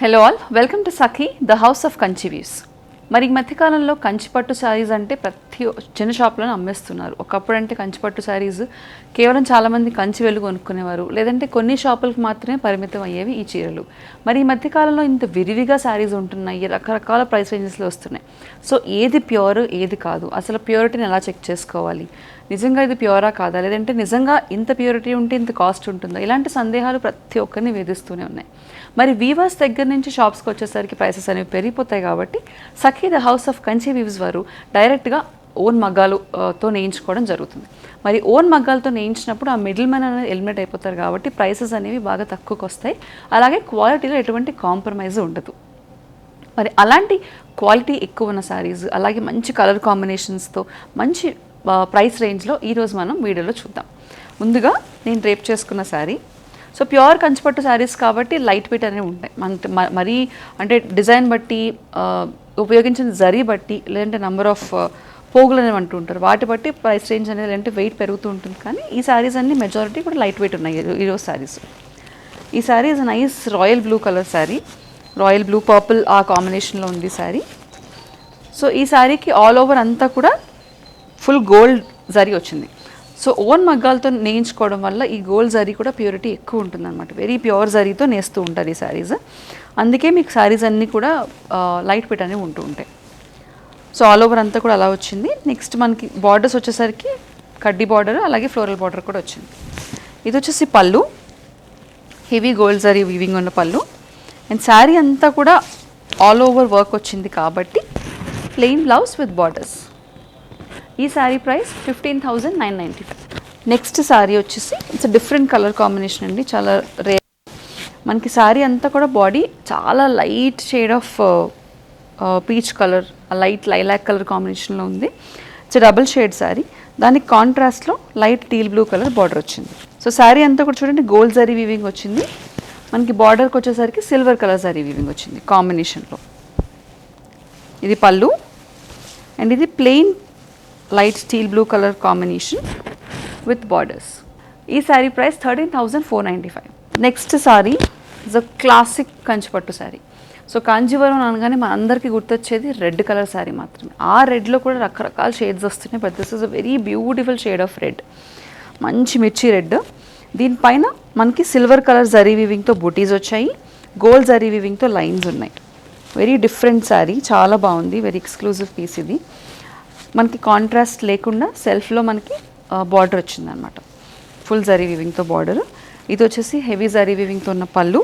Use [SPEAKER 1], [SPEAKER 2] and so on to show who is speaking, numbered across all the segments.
[SPEAKER 1] Hello all, welcome to Sakhi the house of Kanchi views. మరి ఈ మధ్యకాలంలో కంచిపట్టు శారీస్ అంటే ప్రతి చిన్న షాప్లోనే అమ్మేస్తున్నారు. ఒకప్పుడు అంటే కంచిపట్టు శారీస్ కేవలం చాలామంది కంచి వెళ్ళి కొనుక్కునేవారు, లేదంటే కొన్ని షాపులకు మాత్రమే పరిమితం అయ్యేవి ఈ చీరలు. మరి ఈ మధ్యకాలంలో ఇంత విరివిగా శారీస్ ఉంటున్నాయి, రకరకాల ప్రైస్ రేంజెస్లో వస్తున్నాయి. సో ఏది ప్యూర్ ఏది కాదు, అసలు ప్యూరిటీని ఎలా చెక్ చేసుకోవాలి, నిజంగా ఇది ప్యూరా కాదా, లేదంటే నిజంగా ఇంత ప్యూరిటీ ఉంటే ఇంత కాస్ట్ ఉంటుందా, ఇలాంటి సందేహాలు ప్రతి ఒక్కరిని వేధిస్తూనే ఉన్నాయి. మరి వీవర్స్ దగ్గర నుంచి షాప్స్కి వచ్చేసరికి ప్రైసెస్ అనేవి పెరిగిపోతాయి. కాబట్టి Sakhi the house of Kanchi weaves వారు డైరెక్ట్గా ఓన్ మగ్గాలుతో నేయించుకోవడం జరుగుతుంది. మరి ఓన్ మగ్గాలతో నేయించినప్పుడు ఆ మిడిల్ మ్యాన్ అనేది ఎలిమినేట్ అయిపోతారు కాబట్టి ప్రైసెస్ అనేవి బాగా తక్కువకి వస్తాయి. అలాగే క్వాలిటీలో ఎటువంటి కాంప్రమైజ్ ఉండదు. మరి అలాంటి క్వాలిటీ ఎక్కువ ఉన్న శారీస్, అలాగే మంచి కలర్ కాంబినేషన్స్తో మంచి ప్రైస్ రేంజ్లో ఈరోజు మనం వీడియోలో చూద్దాం. ముందుగా నేను రేప్ చేసుకున్న శారీ. సో ప్యూర్ కంచిపట్టు శారీస్ కాబట్టి లైట్ వెయిట్ అనేవి ఉంటాయి. మరీ అంటే డిజైన్ బట్టి, ఉపయోగించిన జరీ బట్టి, లేదంటే నెంబర్ ఆఫ్ పోగులు అనేవి అంటూ ఉంటారు, వాటి బట్టి ప్రైస్ రేంజ్ అనేది లేదంటే వెయిట్ పెరుగుతూ ఉంటుంది. కానీ ఈ శారీస్ అన్ని మెజారిటీ కూడా లైట్ వెయిట్ ఉన్నాయి ఈరోజు శారీస్. ఈ sari is nice royal blue colour sari. Royal blue purple ఆ కాంబినేషన్లో ఉంది శారీ. సో ఈ శారీకి ఆల్ ఓవర్ అంతా కూడా ఫుల్ గోల్డ్ జరీ వచ్చింది. సో ఓన్ మగ్గాలతో నేయించుకోవడం వల్ల ఈ గోల్డ్ జరీ కూడా ప్యూరిటీ ఎక్కువ ఉంటుంది అనమాట. వెరీ ప్యూర్ జరీతో నేస్తూ ఉంటారు ఈ శారీస్. అందుకే మీకు శారీస్ అన్నీ కూడా లైట్ వెయిట్ అనేవి ఉంటూ ఉంటాయి. సో ఆల్ ఓవర్ అంతా కూడా అలా వచ్చింది. నెక్స్ట్ మనకి బార్డర్స్ వచ్చేసరికి కడ్డీ బార్డర్, అలాగే ఫ్లోరల్ బార్డర్ కూడా వచ్చింది. ఇది వచ్చేసి పళ్ళు, హెవీ గోల్డ్ జరీ వీవింగ్ ఉన్న పళ్ళు. అండ్ శారీ అంతా కూడా ఆల్ ఓవర్ వర్క్ వచ్చింది కాబట్టి ప్లెయిన్ బ్లౌజ్ విత్ బార్డర్స్. ఈ శారీ ప్రైస్ 15,995. నెక్స్ట్ శారీ వచ్చేసి ఇట్స్ డిఫరెంట్ కలర్ కాంబినేషన్ అండి, చాలా రేర్. మనకి శారీ అంతా కూడా బాడీ చాలా light shade of peach colour, light lilac colour కాంబినేషన్లో ఉంది. It's double shade sari. దానికి కాంట్రాస్ట్లో light teal blue colour border వచ్చింది. సో శారీ అంతా కూడా చూడండి గోల్డ్ జరీ వీవింగ్ వచ్చింది. మనకి బార్డర్కి వచ్చేసరికి సిల్వర్ కలర్ జరీ వీవింగ్ వచ్చింది కాంబినేషన్లో. ఇది పళ్ళు అండ్ ఇది plain light steel blue colour combination with borders. ఈ sari price 13,495. Next sari is a classic Kanchipattu sari. So Kanjeevaram అనగానే మన అందరికీ గుర్తొచ్చేది రెడ్ కలర్ శారీ మాత్రమే. ఆ రెడ్లో కూడా రకరకాల షేడ్స్ వస్తున్నాయి, but this is a very beautiful shade of red. మంచి మిర్చి రెడ్. దీనిపైన మనకి సిల్వర్ కలర్ జరీ వీవింగ్తో బూటీస్ వచ్చాయి, గోల్డ్ జరీ వీవింగ్తో లైన్స్ ఉన్నాయి. వెరీ డిఫరెంట్ శారీ, చాలా బాగుంది, వెరీ ఎక్స్క్లూజివ్ పీస్ ఇది. మనకి కాంట్రాస్ట్ లేకుండా సెల్ఫ్లో మనకి బార్డర్ వచ్చిందనమాట, ఫుల్ జరీ వీవింగ్తో బార్డర్. ఇది వచ్చేసి హెవీ జరీ వీవింగ్తో ఉన్న పళ్ళు.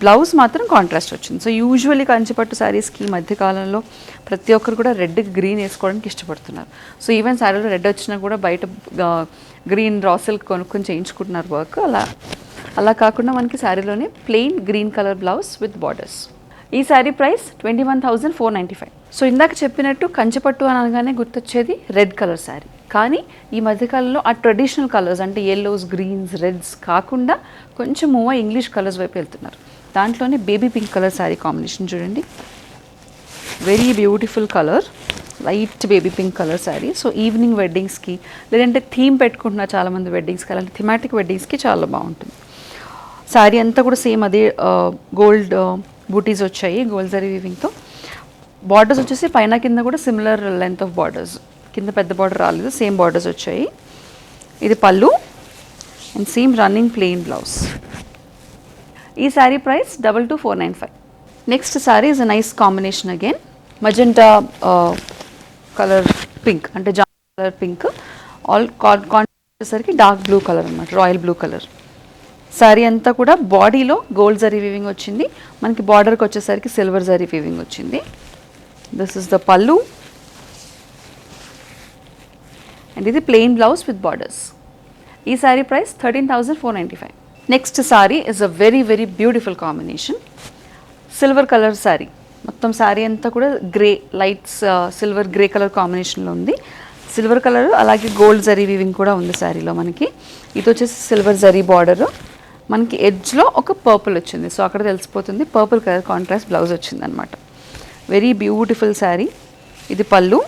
[SPEAKER 1] బ్లౌజ్ మాత్రం కాంట్రాస్ట్ వచ్చింది. సో యూజువల్లీ కంచిపట్టు శారీస్కి ఈ మధ్యకాలంలో ప్రతి ఒక్కరు కూడా రెడ్ గ్రీన్ వేసుకోవడానికి ఇష్టపడుతున్నారు. సో ఈవెన్ శారీలో రెడ్ వచ్చినా కూడా బయట గ్రీన్ రా సిల్క్ కొనుక్కొని చేయించుకుంటున్నారు వర్క్. అలా కాకుండా మనకి శారీలోనే plain green colour blouse with borders. ఈ శారీ ప్రైస్ 21,495. సో ఇందాక చెప్పినట్టు కంచిపట్టు అనగానే గుర్తొచ్చేది రెడ్ కలర్ శారీ. కానీ ఈ మధ్యకాలంలో ఆ ట్రెడిషనల్ కలర్స్ అంటే ఎల్లోస్, గ్రీన్స్, రెడ్స్ కాకుండా కొంచెం మూవ్ ఇంగ్లీష్ కలర్స్ వైపు వెళ్తున్నారు. దాంట్లోనే baby pink colour sari combination చూడండి, very beautiful colour, light baby pink colour sari. So evening వెడ్డింగ్స్కి, లేదంటే థీమ్ పెట్టుకుంటున్నారు చాలామంది వెడ్డింగ్స్కి, అలాంటి థిమాటిక్ వెడ్డింగ్స్కి చాలా బాగుంటుంది. శారీ అంతా కూడా సేమ్ అదే గోల్డ్ బూటీస్ వచ్చాయి, గోల్డ్ జరీ వీవింగ్తో. బార్డర్స్ వచ్చేసి పైన కింద కూడా సిమిలర్ లెంత్ ఆఫ్ బార్డర్స్, కింద పెద్ద బార్డర్ రాలేదు, సేమ్ బార్డర్స్ వచ్చాయి. ఇది pallu and same running plain blouse. ఈ sari price 22,495. Next sari is a nice combination again, magenta colour pink, అంటే జామ్ కలర్ పింక్, ఆల్ వచ్చేసరికి డార్క్ బ్లూ కలర్ అనమాట, రాయల్ బ్లూ కలర్. శారీ అంతా కూడా బాడీలో గోల్డ్ జరీ వీవింగ్ వచ్చింది, మనకి బార్డర్కి వచ్చేసరికి సిల్వర్ జరీ వీవింగ్ వచ్చింది. దిస్ ఇస్ ద పళ్ళు అండ్ ఇది ప్లెయిన్ బ్లౌజ్ విత్ బార్డర్స్. ఈ sari price 13,495. Next sari is a very very beautiful combination, silver colour sari. మొత్తం శారీ అంతా కూడా grey, lights silver grey colour కాంబినేషన్లో ఉంది. సిల్వర్ కలర్ అలాగే గోల్డ్ జరీ వీవింగ్ కూడా ఉంది శారీలో మనకి. ఇది వచ్చేసి సిల్వర్ జరీ బార్డర్, మనకి ఎడ్జ్లో ఒక పర్పుల్ వచ్చింది, సో అక్కడ తెలిసిపోతుంది పర్పుల్ కలర్ కాంట్రాస్ట్ బ్లౌజ్ వచ్చింది అనమాట. Very beautiful sari. ఇది పళ్ళు,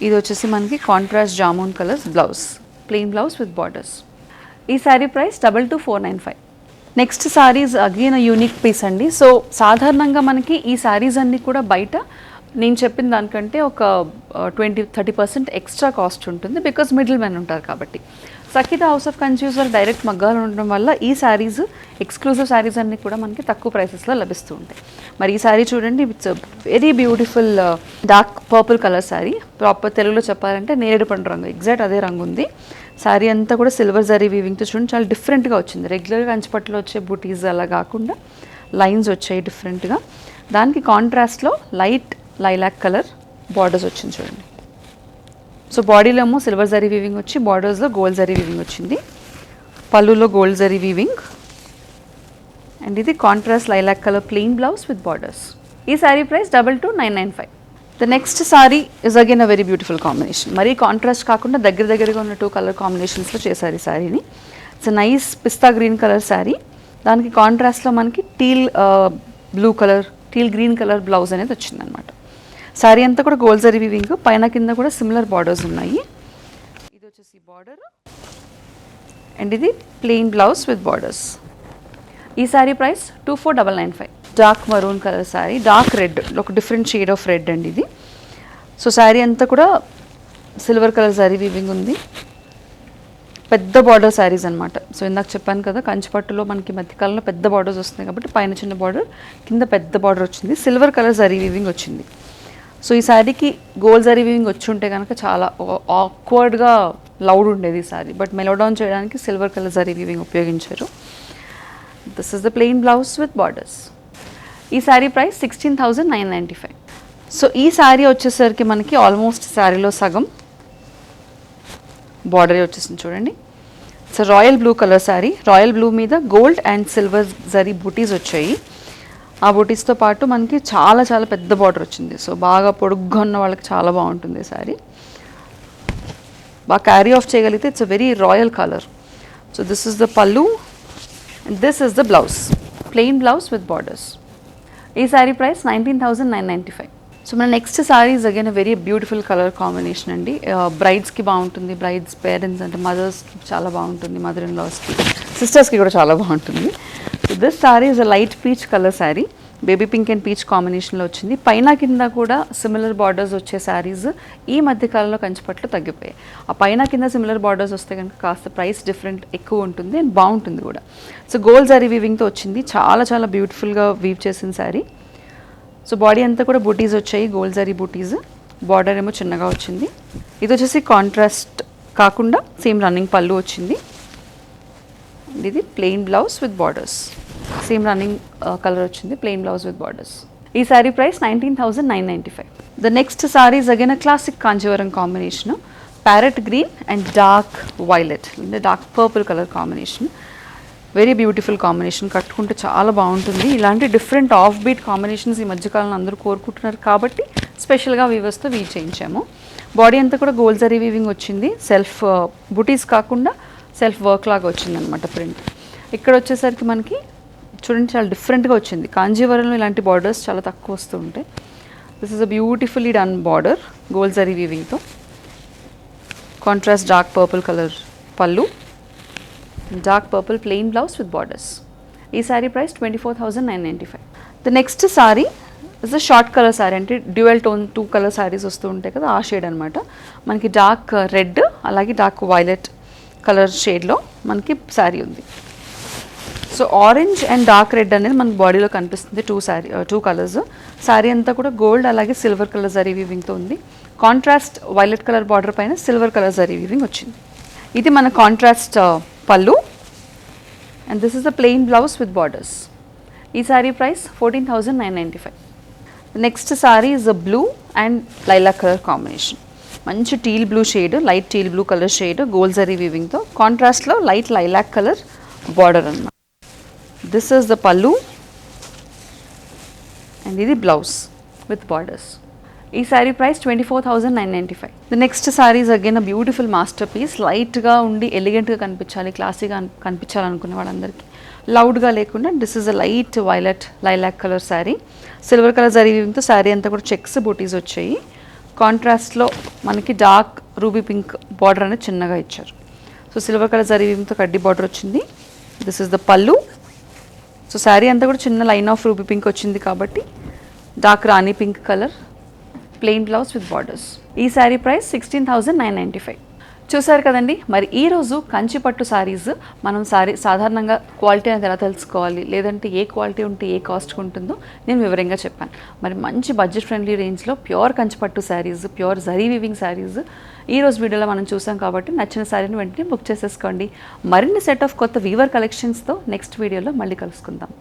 [SPEAKER 1] ఇది వచ్చేసి మనకి contrast jamun colours blouse, plain blouse with borders. ఈ sari price 22,495. Next saris again unique piece అండి. సో సాధారణంగా మనకి ఈ సారీస్ అన్నీ కూడా బయట నేను చెప్పిన దానికంటే ఒక 20-30% ఎక్స్ట్రా కాస్ట్ ఉంటుంది, బికాజ్ మిడిల్ మెన్ ఉంటారు కాబట్టి. సఖిత హౌస్ ఆఫ్ కంచీవ్స్ డైరెక్ట్ మగ్గాలు ఉండడం వల్ల ఈ శారీస్ ఎక్స్క్లూజివ్ శారీస్ అన్నీ కూడా మనకి తక్కువ ప్రైసెస్లో లభిస్తూ ఉంటాయి. మరి ఈ శారీ చూడండి, it's very beautiful dark purple colour sari. Proper తెలుగులో చెప్పాలంటే నేరేడు పండు రంగు, ఎగ్జాక్ట్ అదే రంగు ఉంది. శారీ అంతా కూడా సిల్వర్ జరీ వీవింగ్తో చూడండి చాలా డిఫరెంట్గా వచ్చింది. రెగ్యులర్గా కంచిపట్టులో వచ్చే బూటీస్ అలా కాకుండా లైన్స్ వచ్చాయి డిఫరెంట్గా. దానికి కాంట్రాస్ట్లో లైట్ లైలాక్ కలర్ బార్డర్స్ వచ్చింది చూడండి. సో బాడీలో ఏమో సిల్వర్ జరీ వీవింగ్ వచ్చి బార్డర్స్లో గోల్డ్ జరీ వీవింగ్ వచ్చింది, పళ్ళులో గోల్డ్ జరీ వీవింగ్, అండ్ ఇది contrast lilac colour plain blouse with borders. ఈ sari price 22,995. The next sari is again a very beautiful combination. మరీ కాంట్రాస్ట్ కాకుండా దగ్గరగా ఉన్న 2 కలర్ కాంబినేషన్స్లో చేశారు ఈ శారీని. It's nice pista green colour sari. దానికి కాంట్రాస్ట్లో మనకి teal blue colour, teal green colour blouse అనేది వచ్చిందనమాట. శారీ అంతా కూడా గోల్డ్ జరీ వీవింగ్, పైన కింద కూడా సిమిలర్ బార్డర్స్ ఉన్నాయి. ఇది వచ్చేసి బార్డర్ అండ్ ఇది ప్లెయిన్ బ్లౌజ్ విత్ బార్డర్స్. ఈ sari price 24,995. Dark maroon colour sari, dark red, ఒక డిఫరెంట్ షేడ్ ఆఫ్ రెడ్ అండి ఇది. సో శారీ అంతా కూడా సిల్వర్ కలర్ జరీ వీవింగ్ ఉంది, పెద్ద బార్డర్ శారీస్ అనమాట. సో ఇందాక చెప్పాను కదా కంచిపట్టులో మనకి మధ్యకాలంలో పెద్ద బార్డర్స్ వస్తున్నాయి కాబట్టి పైన చిన్న బార్డర్, కింద పెద్ద బార్డర్ వచ్చింది, సిల్వర్ కలర్ జరీ వీవింగ్ వచ్చింది. సో ఈ శారీకి గోల్డ్ జరీ వీవింగ్ వచ్చి ఉంటే కనుక చాలా ఆక్వర్డ్గా లౌడ్ ఉండేది ఈ శారీ, బట్ మెలోడౌన్ చేయడానికి సిల్వర్ కలర్ జరీ వీవింగ్ ఉపయోగించారు. This is the plain blouse with borders. ఈ శారీ ప్రైస్ 16,995. సో ఈ శారీ వచ్చేసరికి మనకి ఆల్మోస్ట్ శారీలో సగం బార్డర్ వచ్చేసింది చూడండి. So royal blue colour sari, royal blue మీద గోల్డ్ అండ్ సిల్వర్ జరీ బూటీస్ వచ్చాయి. ఆ బూటీస్తో పాటు మనకి చాలా చాలా పెద్ద బార్డర్ వచ్చింది. సో బాగా పొడుగ్గా ఉన్న వాళ్ళకి చాలా బాగుంటుంది శారీ, బాగా క్యారీ ఆఫ్ చేయగలిగితే. It's a very royal colour. So this is the pallu and this is the blouse, plain blouse with borders. ఈ శారీ ప్రైస్ 19,995. సో మన next saris again very beautiful colour combination అండి. బ్రైడ్స్కి బాగుంటుంది, బ్రైడ్స్ పేరెంట్స్ అంటే మదర్స్కి చాలా బాగుంటుంది, mother in లాస్కి, సిస్టర్స్కి కూడా చాలా బాగుంటుంది. So this sorry is a light peach colour sari, baby pink and peach కాంబినేషన్లో వచ్చింది. పైన కింద కూడా సిమిలర్ బార్డర్స్ వచ్చే శారీస్ ఈ మధ్య కాలంలో కంచిపట్లు తగ్గిపోయాయి. ఆ పైన కింద సిమిలర్ బార్డర్స్ వస్తే కనుక కాస్త ప్రైస్ డిఫరెంట్ ఎక్కువ ఉంటుంది అండ్ బాగుంటుంది కూడా. సో గోల్డ్ జరీ వీవింగ్తో వచ్చింది, చాలా చాలా బ్యూటిఫుల్గా వీవ్ చేసిన శారీ. సో బాడీ అంతా కూడా బూటీస్ వచ్చాయి, గోల్డ్ జరీ బూటీస్, బార్డర్ ఏమో చిన్నగా వచ్చింది. ఇది వచ్చేసి కాంట్రాస్ట్ కాకుండా సేమ్ రన్నింగ్ పళ్ళు వచ్చింది. ఇది plain blouse with borders, same running colour వచ్చింది, ప్లెయిన్ బ్లౌజ్ విత్ బార్డర్స్. ఈ sari price 19,995. The next sari is again a classic Kanjeevaram combination, parrot green and dark violet, dark purple colour combination. Very beautiful combination, కట్టుకుంటే చాలా బాగుంటుంది. ఇలాంటి different off beat combinations ఈ మధ్యకాలంలో అందరూ కోరుకుంటున్నారు కాబట్టి స్పెషల్గా వీవర్స్తో వీవ్ చేయించాము. బాడీ అంతా కూడా గోల్డ్ జరీ వీవింగ్ వచ్చింది, సెల్ఫ్ బుటీస్ కాకుండా సెల్ఫ్ వర్క్ లాగా వచ్చింది అనమాట ప్రింట్. ఇక్కడ వచ్చేసరికి మనకి చూడండి చాలా డిఫరెంట్గా వచ్చింది. కాంజీవరంలో ఇలాంటి బార్డర్స్ చాలా తక్కువ వస్తూ ఉంటాయి. This is a beautifully done border, gold zari వీవింగ్తో, contrast dark purple colour pallu, dark purple plain blouse with borders. ఈ sari price 24,995. The next sari is a short colour sari, అంటే డ్యూయల్ టోన్ 2 కలర్ శారీస్ వస్తూ ఉంటాయి కదా ఆ షేడ్ అనమాట. మనకి డార్క్ రెడ్ అలాగే డార్క్ వైలెట్ కలర్ షేడ్లో మనకి శారీ ఉంది. So orange and dark red అనేది మనకి బాడీలో కనిపిస్తుంది, 2 కలర్స్. శారీ అంతా కూడా గోల్డ్ అలాగే సిల్వర్ కలర్ జరీ వీవింగ్తో ఉంది. కాంట్రాస్ట్ వైలెట్ కలర్ బార్డర్ పైన సిల్వర్ కలర్ జరీ వీవింగ్ వచ్చింది. ఇది మన contrast pallu and this is the plain blouse with borders. ఈ sari price 14,995. Next sari is a blue and lilac colour combination, మంచి teal blue shade, light teal blue colour shade, gold zari వీవింగ్తో, కాంట్రాస్ట్లో light lilac colour border అన్నమాట. This is the pallu and ఇది blouse with borders. ఈ sari price 24,995. The next sari is again a beautiful masterpiece, లైట్గా ఉండి ఎలిగెంట్గా కనిపించాలి, క్లాసీగా కనిపించాలనుకునే వాళ్ళందరికీ, లౌడ్గా లేకుండా. This is a light violet lilac colour sari, silver colour zari వీవింగ్తో శారీ అంతా కూడా చెక్స్ బూటీస్ వచ్చాయి. కాంట్రాస్ట్లో మనకి డార్క్ రూబీ పింక్ బార్డర్ అనేది చిన్నగా ఇచ్చారు. సో సిల్వర్ కలర్ జరీ వీవింగ్తో కడ్డీ బార్డర్ వచ్చింది. దిస్ ఇస్ ద పల్లు సో శారీ అంతా కూడా చిన్న లైన్ ఆఫ్ రూబీ పింక్ వచ్చింది కాబట్టి dark Rani pink colour, plain blouse with borders. ఈ శారీ ప్రైస్ 16,995. చూసారు కదండి. మరి ఈరోజు కంచిపట్టు శారీస్ మనం సాధారణంగా క్వాలిటీ అనేది ఎలా తెలుసుకోవాలి, లేదంటే ఏ క్వాలిటీ ఉంటే ఏ కాస్ట్కి ఉంటుందో నేను వివరంగా చెప్పాను. మరి మంచి బడ్జెట్ ఫ్రెండ్లీ రేంజ్లో ప్యూర్ కంచిపట్టు శారీస్, ప్యూర్ జరీ వీవింగ్ శారీస్ ఈరోజు వీడియోలో మనం చూసాం కాబట్టి నచ్చిన శారీని వెంటనే బుక్ చేసేసుకోండి. మరిన్ని సెట్ ఆఫ్ కొత్త వీవర్ కలెక్షన్స్తో నెక్స్ట్ వీడియోలో మళ్ళీ కలుసుకుందాం.